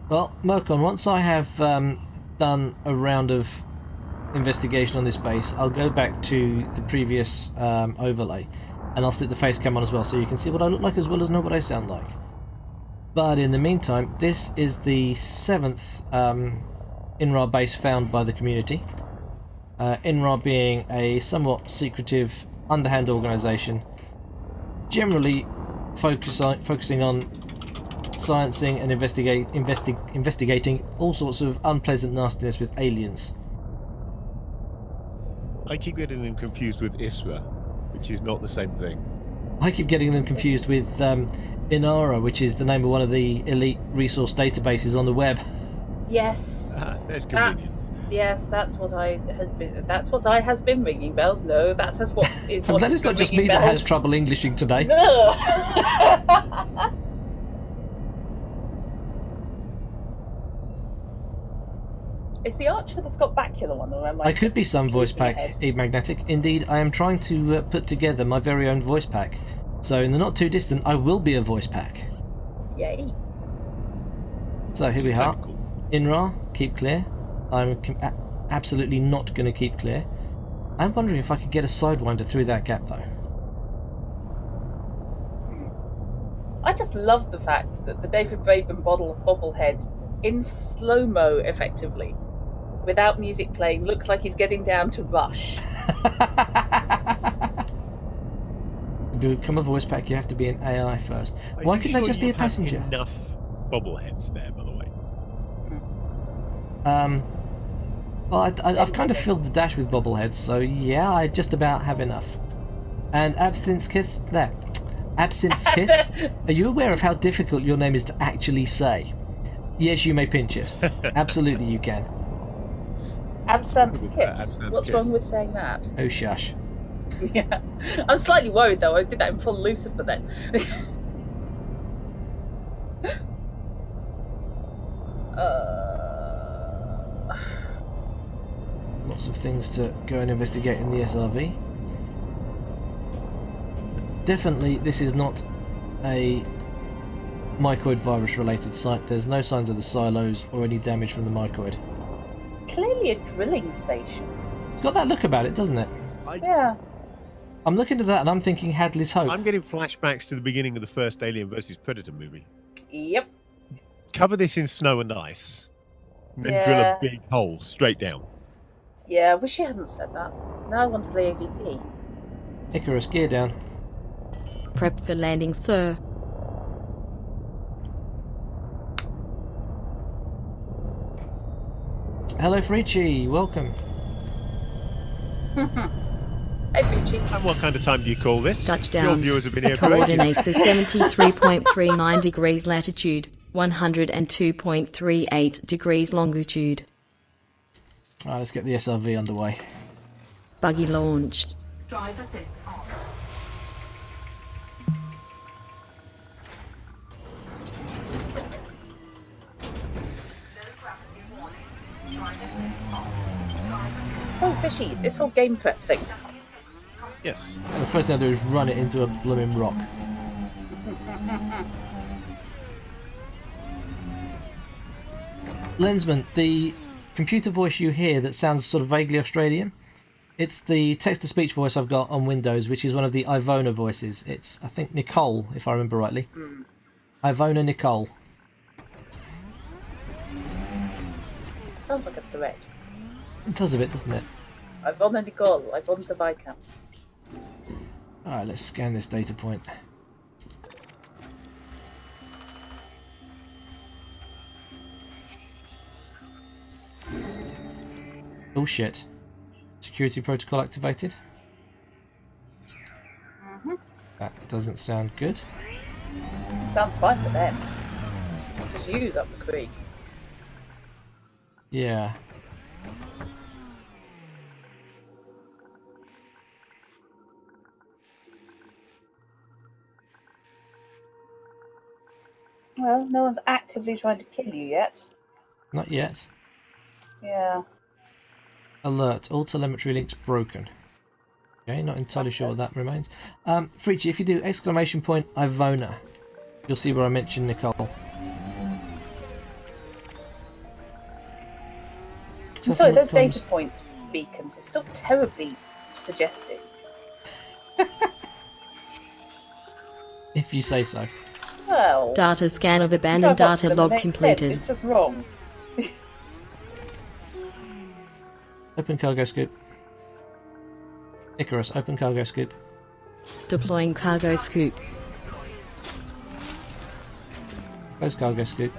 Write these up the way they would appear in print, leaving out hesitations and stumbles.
Well, Mercon, once I have done a round of investigation on this base, I'll go back to the previous overlay, and I'll stick the face cam on as well, so you can see what I look like as well as know what I sound like. But in the meantime, this is the 7th INRA base found by the community. INRA being a somewhat secretive, underhand organisation, generally focusing on sciencing and investigating all sorts of unpleasant nastiness with aliens. I keep getting them confused with ISRA, which is not the same thing. I keep getting them confused with INRA, which is the name of one of the elite resource databases on the web. Yes. That's convenient. That's what I has been ringing bells. No, that's what is. I'm glad it's not just me that has trouble Englishing today. Is the Archer the Scott Bakula one, or am I? I could be some voice pack magnetic. Indeed, I am trying to put together my very own voice pack. So in the not too distant, I will be a voice pack. Yay! So here we are. INRA, keep clear. I'm absolutely not going to keep clear. I'm wondering if I could get a sidewinder through that gap, though. I just love the fact that the David Braben bobblehead, in slow-mo, effectively, without music playing, looks like he's getting down to Rush. To become a voice pack, you have to be an AI first. Why couldn't I just be a passenger? Enough bobbleheads there, by the way. Well, I've kind of filled the dash with bobbleheads, so yeah, I just about have enough. And Absinthe Kiss, there. Absinthe Kiss, are you aware of how difficult your name is to actually say? Yes, you may pinch it. Absolutely you can. Absinthe Kiss? What's wrong with saying that? Oh, shush. Yeah. I'm slightly worried, though. I did that in full Lucifer then. Lots of things to go and investigate in the SRV. But definitely, this is not a mycoid virus related site. There's no signs of the silos or any damage from the mycoid. Clearly a drilling station. It's got that look about it, doesn't it? Yeah. I'm looking at that and I'm thinking Hadley's Hope. I'm getting flashbacks to the beginning of the first Alien vs Predator movie. Yep. Cover this in snow and ice, and then drill a big hole straight down. Yeah, I wish you hadn't said that. Now I want to play AVP. Icarus, gear down. Prep for landing, sir. Hello, Frici. Welcome. Hey, Frici. And what kind of time do you call this? Touchdown. Your viewers have been here for ages. Coordinates is 73.39 degrees latitude, 102.38 degrees longitude. Alright, let's get the SRV underway. Buggy launched. Drive assist on. So fishy, this whole game prep thing. Yes. And the first thing I do is run it into a blooming rock. Lensman, the computer voice you hear that sounds sort of vaguely Australian, it's the text-to-speech voice I've got on Windows, which is one of the Ivona voices. It's, I think, Nicole, if I remember rightly. Ivona Nicole. Sounds like a threat. It does a bit, doesn't it? Ivona Nicole, Ivona the Viscount. Alright, let's scan this data point. Oh shit. Security protocol activated. That doesn't sound good. Sounds fine for them. Just use up the creek. Yeah. Well, no one's actively trying to kill you yet. Not yet. Yeah. Alert. All telemetry links broken. Okay, not entirely sure what that remains. Frici, if you do exclamation point Ivona, you'll see where I mentioned Nicole. I'm sorry, those data point beacons are still terribly suggestive. If you say so. Well, Data scan of abandoned drive up to data them and log they extend. completed. It's just wrong. Open cargo scoop. Icarus, open cargo scoop. Deploying cargo scoop. Close cargo scoop.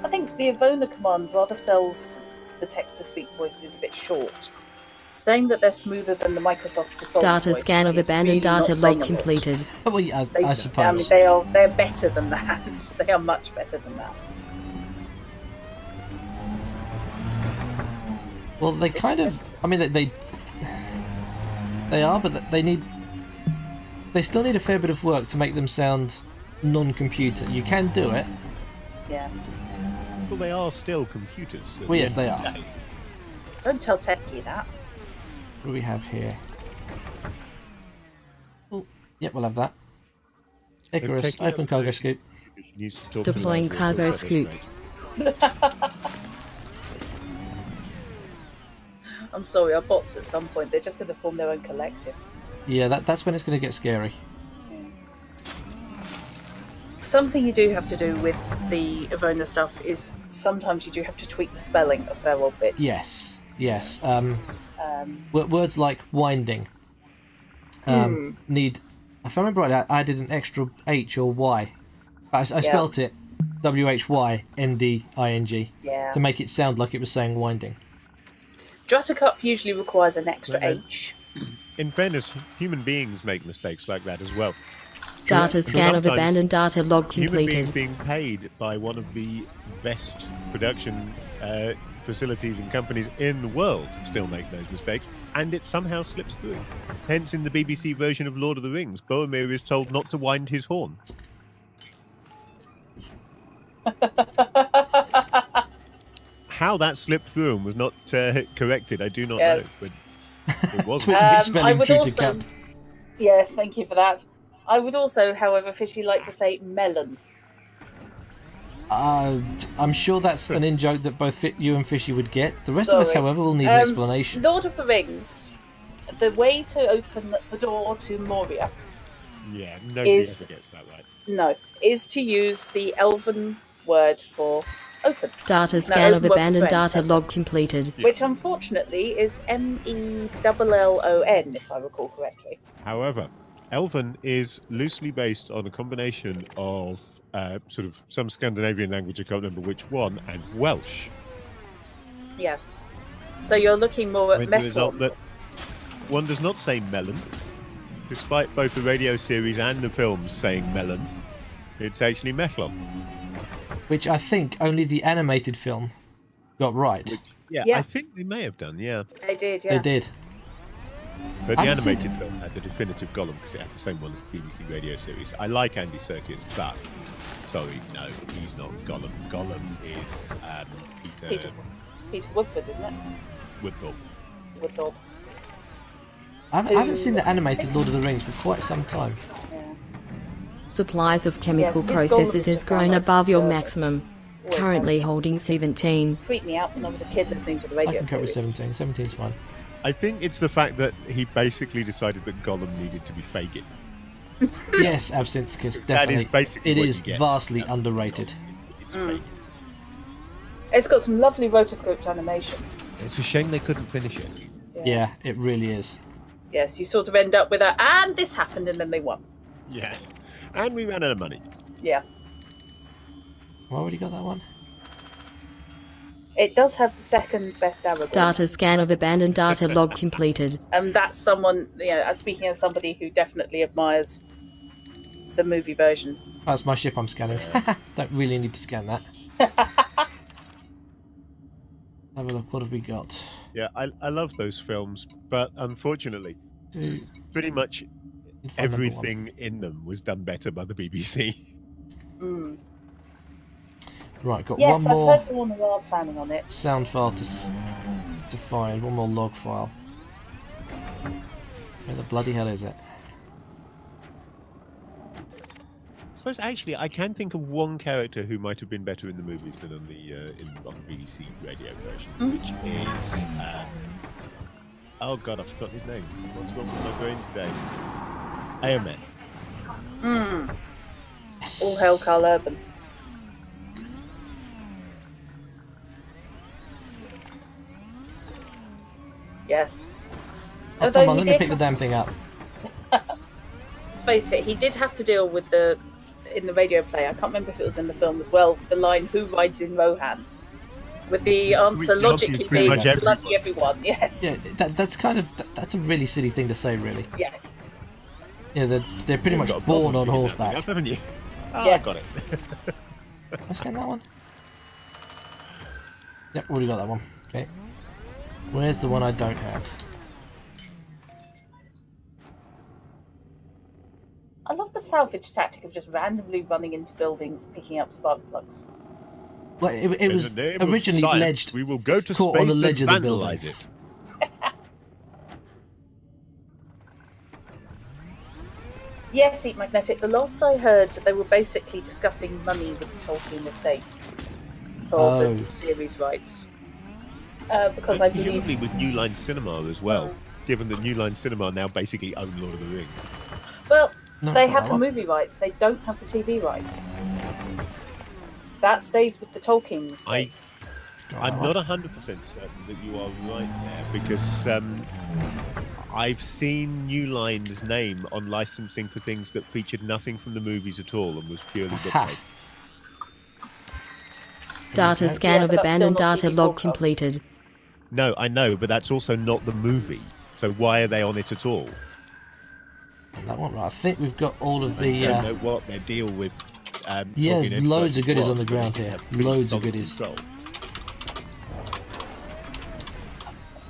I think the Avona command rather sells the text-to-speak voices a bit short. Saying that they're smoother than the Microsoft default Data voice scan of is abandoned really not data saying log a lot. completed. Well, yeah, I suppose. I mean, they're better than that. They are much better than that. Well, they kind of. I mean, they are, but they still need a fair bit of work to make them sound non-computer. You can do it. Yeah. Well, they are still computers. Well, yes, they are. Don't tell Techie that. What do we have here? Oh, yep, we'll have that. Icarus, open cargo scoop. Deploying cargo scoop. I'm sorry, our bots at some point, they're just going to form their own collective. Yeah, that's when it's going to get scary. Something you do have to do with the Avona stuff is sometimes you do have to tweak the spelling a fair old bit. Yes, yes. Words like winding need. If I remember right, I did an extra H or Y. I spelt it WHYNDING to make it sound like it was saying winding. Drattercup usually requires an extra H. In fairness, human beings make mistakes like that as well. Data scan of abandoned data log Human beings completed. being paid by one of the best production facilities and companies in the world still make those mistakes, and it somehow slips through. Hence, in the BBC version of Lord of the Rings, Boromir is told not to wind his horn. How that slipped through and was not corrected, I do not know, but it wasn't. I would also... Yes, thank you for that. I would also, however, Fishy, like to say melon. I'm sure that's an in-joke that both you and Fishy would get. The rest of us, however, will need an explanation. Lord of the Rings, the way to open the door to Moria... Yeah, nobody ever gets that right. No, is to use the Elven word for open. Data scan of abandoned data log completed. Which, unfortunately, is MELLON, if I recall correctly. However, Elven is loosely based on a combination of sort of some Scandinavian language, I can't remember which one, and Welsh. Yes. So you're looking more at The metal. result that one does not say melon, despite both the radio series and the films saying melon. It's actually metalon. Which I think only the animated film got right. I think they may have done, yeah. They did, yeah. They did. But the animated film had the definitive Gollum because it had the same one as the BBC radio series. I like Andy Serkis, but sorry, no, he's not Gollum. Gollum is Peter Woodford, isn't it? Woodthorpe. I haven't seen the animated Lord of the Rings for quite some time. Yeah. Supplies of chemical Yes, his processes Gollum is grown just above your disturbing. maximum. Always Currently holding 17. Freaked me out when I was a kid listening to the I radio can cope with series. 17. 17's fine. I think it's the fact that he basically decided that Gollum needed to be Fagin. Yes, Absinthe Kiss, That is definitely. basically It what is you get. vastly underrated. It's Fagin. It's got some lovely rotoscoped animation. It's a shame they couldn't finish it. Yeah, it really is. Yes, you sort of end up with a, and this happened, and then they won. Yeah. And we ran out of money. Yeah. Why already got that one? It does have the second best Aragorn. Data scan of abandoned data log completed. And that's someone, speaking as somebody who definitely admires the movie version. That's my ship I'm scanning. Don't really need to scan that. Have a look, what have we got? Yeah, I love those films, but unfortunately, pretty much everything in them was done better by the BBC. Mm. Right, got Yes, one more I've heard Warner are planning on it. sound file to find, one more log file. Where the bloody hell is it? suppose actually I can think of one character who might have been better in the movies than on the on the BBC radio version, which is oh god, I forgot his name. What's wrong with my brain today? Airman. All hail Carl Urban. Yes. Oh, come on, let me pick the damn thing up. Let's face it, he did have to deal with in the radio play, I can't remember if it was in the film as well, the line, "Who rides in Rohan?" With the answer logically being bloody everyone, yes. Yeah, that's a really silly thing to say, really. Yes. Yeah, they're pretty much born on horseback. Haven't you? Oh, Yeah. I got it. I scan that one? Yep, already got that one. Okay. Where's the one I don't have? I love the salvage tactic of just randomly running into buildings and picking up spark plugs. Well, it was originally alleged. We will go to caught on the space ledge and of the building. vandalize it. Yes, Eat Magnetic. The last I heard, they were basically discussing money with the Tolkien estate for the series rights. Because I believe... Presumably with New Line Cinema as well, given that New Line Cinema now basically own Lord of the Rings. Well, they have the movie rights. They don't have the TV rights. That stays with the Tolkien estate. I'm not 100% certain that you are right there, because I've seen New Line's name on licensing for things that featured nothing from the movies at all and was purely book-based. Data scan of but that's abandoned still not data TV log broadcast. completed. No, I know, but that's also not the movie. So why are they on it at all? That one, right. I think we've got all of the... I don't know what their deal with... yeah, there's Tolkien loads of goodies was, on the ground because they here. have pretty Loads of solid goodies. control.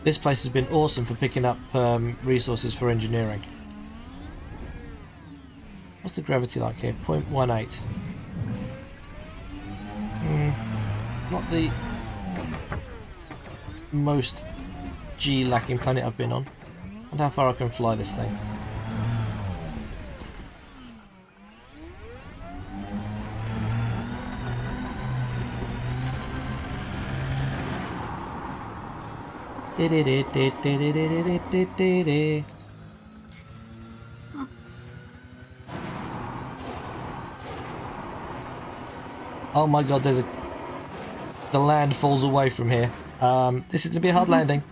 This place has been awesome for picking up resources for engineering. What's the gravity like here? 0.18. Not the most G lacking planet I've been on. I wonder how far I can fly this thing. Oh my god, the land falls away from here. This is going to be a hard landing.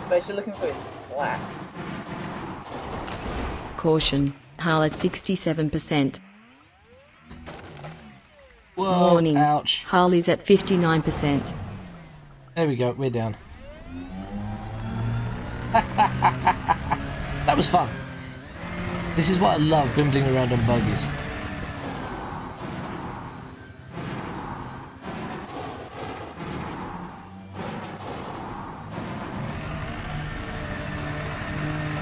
But you're looking for is splat. Caution. Hull at 67%. Whoa, Warning. ouch. Hull is at 59%. There we go, we're down. That was fun. This is what I love, bimbling around on buggies.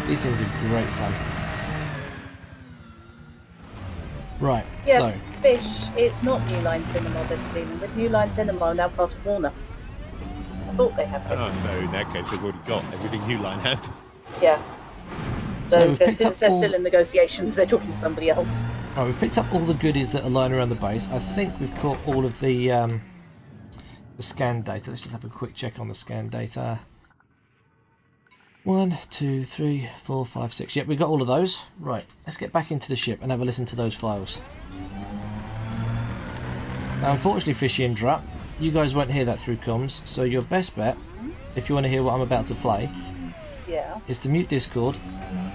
These things are great fun. Right, Yeah, so... Fish, it's not New Line Cinema that are dealing with. New Line Cinema are now part of Warner. I thought they had been. Oh, so in that case, they've already got everything New Line have. Yeah. So we've picked since up they're all- still in negotiations, they're talking to somebody else. Right, we've picked up all the goodies that are lying around the base. I think we've caught all of the scan data. Let's just have a quick check on the scan data. 1, 2, 3, 4, 5, 6. Yep, we got all of those. Right, let's get back into the ship and have a listen to those files. Now, unfortunately, Fishy Indra, you guys won't hear that through comms, so your best bet, if you want to hear what I'm about to play, Yeah. is to mute Discord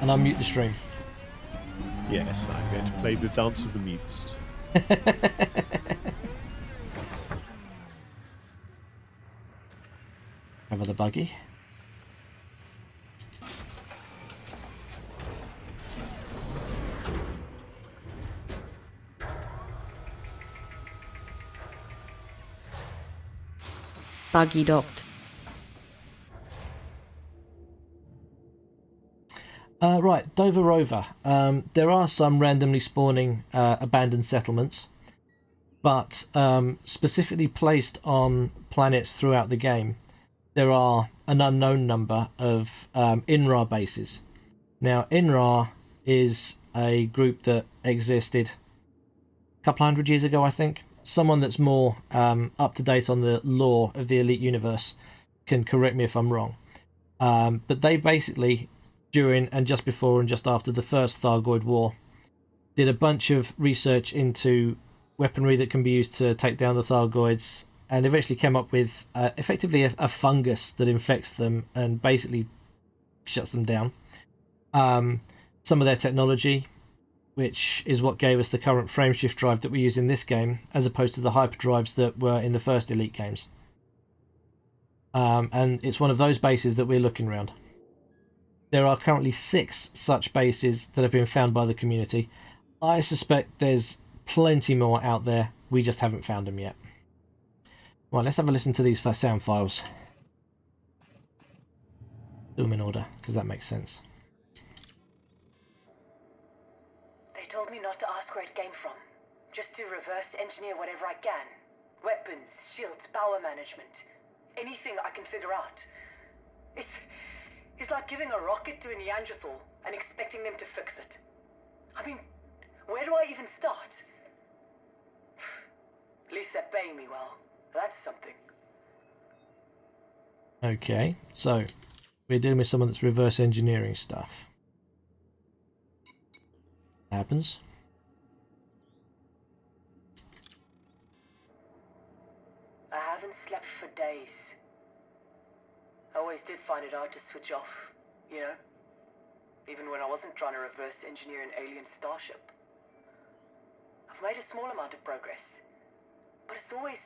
and unmute the stream. Yes, I'm going to play the Dance of the Mutes. Over the buggy. Buggy docked. Right, Dover Rover. There are some randomly spawning abandoned settlements, but specifically placed on planets throughout the game, there are an unknown number of INRA bases. Now, INRA is a group that existed a couple hundred years ago, I think. Someone that's more up to date on the lore of the Elite universe can correct me if I'm wrong. But they basically, during and just before and just after the first Thargoid War, did a bunch of research into weaponry that can be used to take down the Thargoids, and eventually came up with effectively a fungus that infects them and basically shuts them down. Some of their technology, which is what gave us the current frameshift drive that we use in this game, as opposed to the hyperdrives that were in the first Elite games. And it's one of those bases that we're looking around. There are currently 6 such bases that have been found by the community. I suspect there's plenty more out there. We just haven't found them yet. Right, let's have a listen to these first sound files. Do them in order, because that makes sense. They told me not to ask where it came from. Just to reverse engineer whatever I can. Weapons, shields, power management. Anything I can figure out. It's like giving a rocket to a Neanderthal and expecting them to fix it. I mean, where do I even start? At least they're paying me well. That's something. Okay, so we're dealing with someone that's reverse engineering stuff. Happens. I haven't slept for days. I always did find it hard to switch off, you know? Even when I wasn't trying to reverse engineer an alien starship. I've made a small amount of progress, but it's always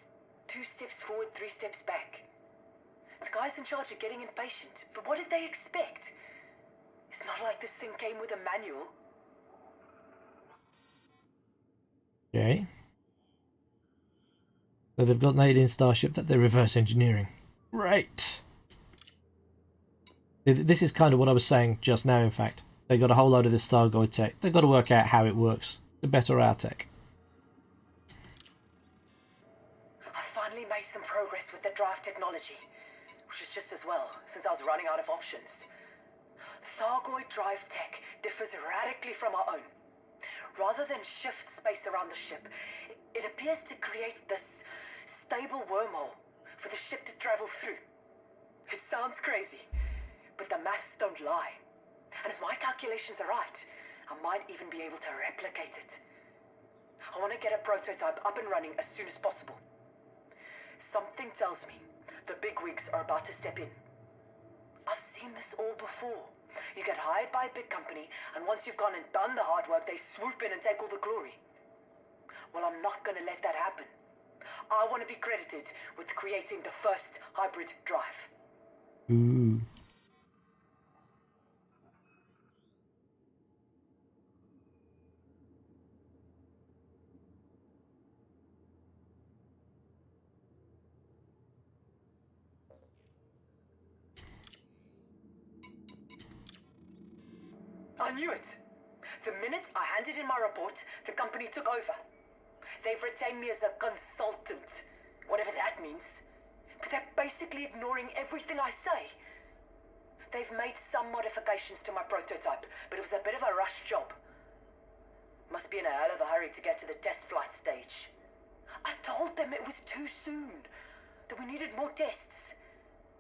2 steps forward, 3 steps back. The guys in charge are getting impatient, but what did they expect? It's not like this thing came with a manual. Okay. So they've got an alien starship that they're reverse engineering. Right. This is kind of what I was saying just now, in fact. They got a whole load of this Thargoid tech. They've got to work out how it works to better our tech. I finally made some progress with the drive technology, which is just as well, since I was running out of options. Thargoid drive tech differs radically from our own. Rather than shift space around the ship, it appears to create this stable wormhole for the ship to travel through. It sounds crazy, but the maths don't lie. And if my calculations are right, I might even be able to replicate it. I want to get a prototype up and running as soon as possible. Something tells me the bigwigs are about to step in. I've seen this all before. You get hired by a big company, and once you've gone and done the hard work, they swoop in and take all the glory. Well, I'm not going to let that happen. I want to be credited with creating the first hybrid drive. Ooh. I knew it. The minute I handed in my report, the company took over. They've retained me as a consultant, whatever that means. But they're basically ignoring everything I say. They've made some modifications to my prototype, but it was a bit of a rush job. Must be in a hell of a hurry to get to the test flight stage. I told them it was too soon, that we needed more tests.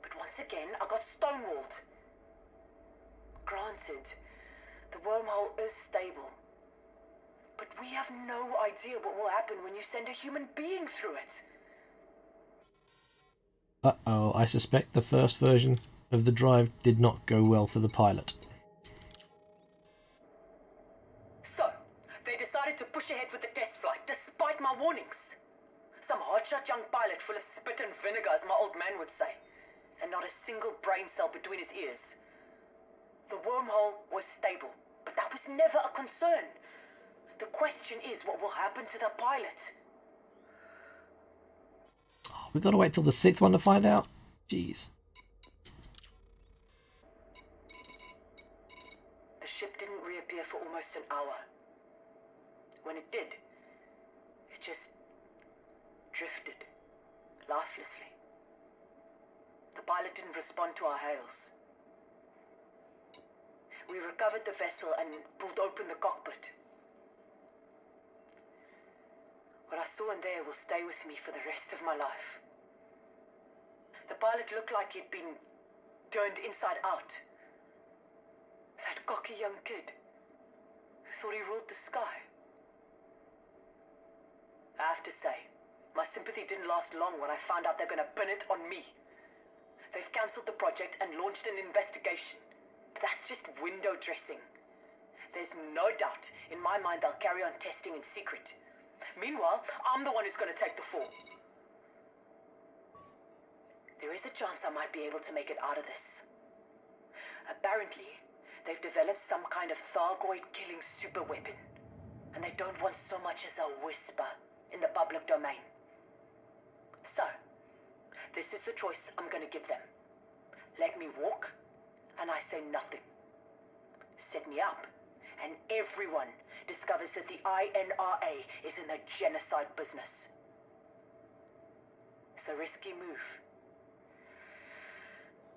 But once again, I got stonewalled. Granted, the wormhole is stable. But we have no idea what will happen when you send a human being through it. Uh-oh, I suspect the first version of the drive did not go well for the pilot. So, they decided to push ahead with the test flight, despite my warnings. Some hotshot young pilot full of spit and vinegar, as my old man would say. And not a single brain cell between his ears. The wormhole was stable, but that was never a concern. The question is, what will happen to the pilot? Oh, we've got to wait till the 6th one to find out? Jeez. The ship didn't reappear for almost an hour. When it did, it just drifted, lifelessly. The pilot didn't respond to our hails. We recovered the vessel and pulled open the cockpit. What I saw in there will stay with me for the rest of my life. The pilot looked like he'd been turned inside out. That cocky young kid who thought he ruled the sky. I have to say, my sympathy didn't last long when I found out they're going to pin it on me. They've cancelled the project and launched an investigation. That's just window dressing. There's no doubt in my mind they'll carry on testing in secret. Meanwhile, I'm the one who's going to take the fall. There is a chance I might be able to make it out of this. Apparently, they've developed some kind of Thargoid-killing super weapon, and they don't want so much as a whisper in the public domain. So, this is the choice I'm going to give them. Let me walk, and I say nothing. Set me up, and everyone discovers that the INRA is in the genocide business. It's a risky move.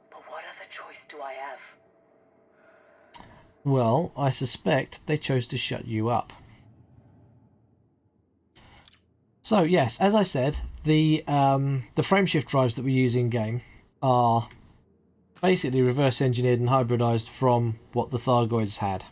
But what other choice do I have? Well, I suspect they chose to shut you up. So yes, as I said, the frameshift drives that we use in game are basically reverse engineered and hybridized from what the Thargoids had.